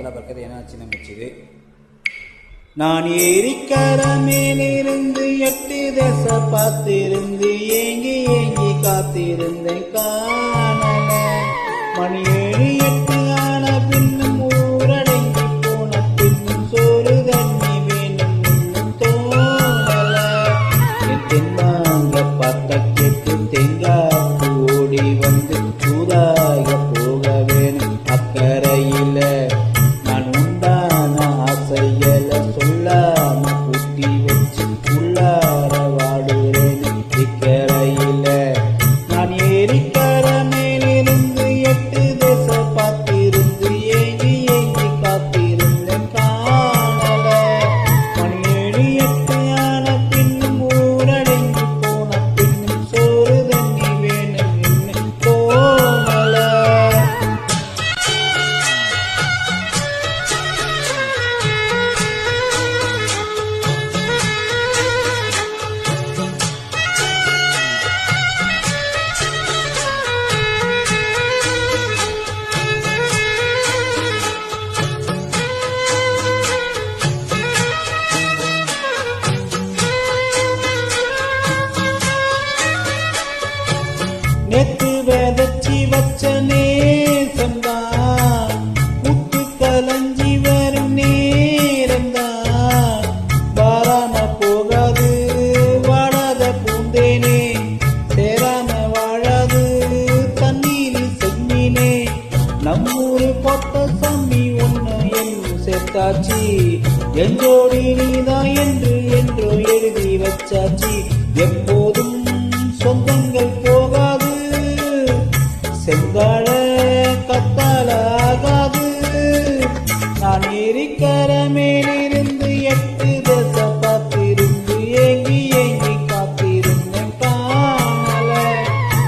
மக்களை பக்கத்து என்னாச்சு நம்பிச்சுது. நான் ஏரிக்கர மேலிருந்து 8 தேச பார்த்திருந்து ஏங்கி ஏங்கி காத்திருந்தேன் காணல. மணி 7 8 ஆன பின்னும் ஊரடங்கி போன பின்னும் சோறு தண்ணி வேணும் இன்னும் தோணல. என் தென்னாங்க பார்த்த கேட்டு தேங்காய்க்கு ஓடி வந்து சூதாக போக வேணும் அக்கறையில. நான் உண்டான ஆசையல சொல்லாம குட்டி வச்சு உள்ளார வாடுறேன் இக்கரையில. நான் ஏரிக்கர மேலிருந்து 8 தேச பார்த்திருந்து ஏங்கி ஏங்கி காத்திருந்தேன் காணல. மணி 7 8 ஆன பின்னும் ஊரடங்கி போன பின்னும் சோறு தண்ணி வேணும் இன்னும் தோணல. நேத்து விதைச்சி வச்ச நேசம்தான் முத்து கலஞ்சி வரும் நேரம்தான். வாராம போகாது வாடாத பூந்தேனே சேராம வாழாது தண்ணீர் செம்மீனே. நம்மூரு பொட்ட சம்மி ஒண்ணு என்று சேர்த்தாச்சு என் ஜோடி நீதான் என்று என்றோ எழுதி வச்சாச்சு. எப்போதும் சொந்தங்கள் போகாது செங்கால கத்தால ஆகாது. நான் ஏரிக்கர மேலிருந்து 8 தேச பார்த்திருந்து ஏங்கி ஏங்கி காத்திருந்தேன் காணல.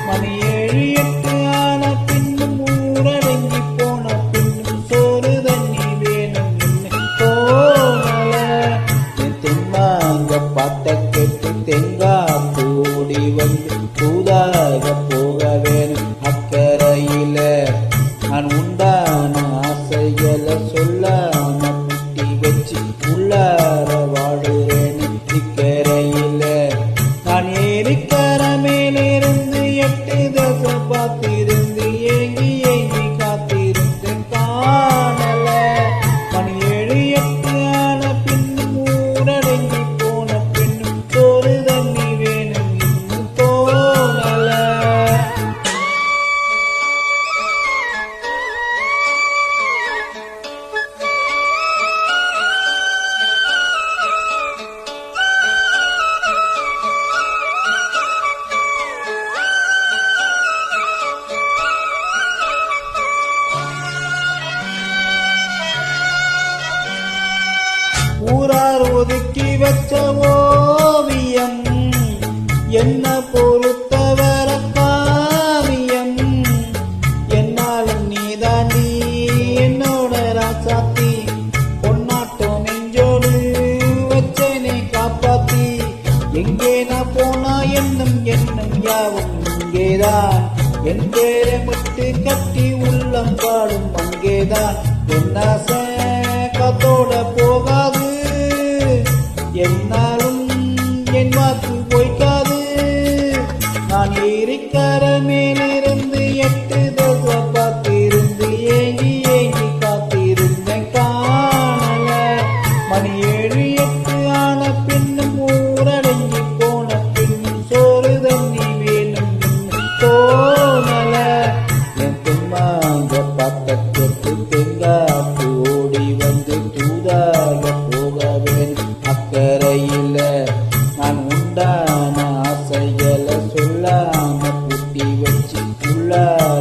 மணி 7 8 ஆன பின்னும் ஊரடங்கி போன பின்னும் சோறு தண்ணி வேணும் இன்னும் தோணல. என் தென்னாங்க பாட்ட கேட்டு தேங்காய் கூடி வந்து தூதாக போக வேணும் அக்கறையில. நான் உண்டான ஆசைகளை சொல்லாம குட்டி வச்சு உள்ளார வாடுறேன் இக்கரையில. நான் ஏரிக்கர மேலிருந்து 8 தேச பார்த்திருந்து ஏங்கி ஏங்கி காத்திருந்தேன் காணல. மணி 7 8 ஆன பின்னும் ஊரடங்கி போன பின்னும் சோறு தண்ணி வேணும் இன்னும் தோணல. ஊரார் ஒதுக்கி வச்ச ஓவியம் என்ன பொறுத்தவர காவியம். என்னாலும் நீதாண்டி என்னோட ராசாத்தி பொன்னாட்டம் நெஞ்சோடு வச்சனை காப்பாத்தி. எங்கே நான் போனா என்னும் என்னும் யாவும் இங்கேதான். என் பேரை விட்டு கட்டி உள்ளம் பாடும் அங்கேதான். என் ஆசை காத்தோட போகாது என்னாலும் என் வாக்கு பொய்க்காது. நான் ஏரிக்கர மேலிருந்து 8 தேச பார்த்திருந்து ஏங்கி ஏங்கி காத்திருந்தேன் காணல. மணி 7 8 ஆன பின்னும் ஊரடங்கி போன பின்னும் சோறு தண்ணி வேணும் இன்னும் தோணல. என் தென்னாங்க பார்த்த கேட்டு தேங்காய்க்கு ஓடி வந்து தூதாக போக வேணும் அக்கறையில. நான் உண்டான ஆசைகளை சொல்லாம குட்டி வச்சு உள்ளார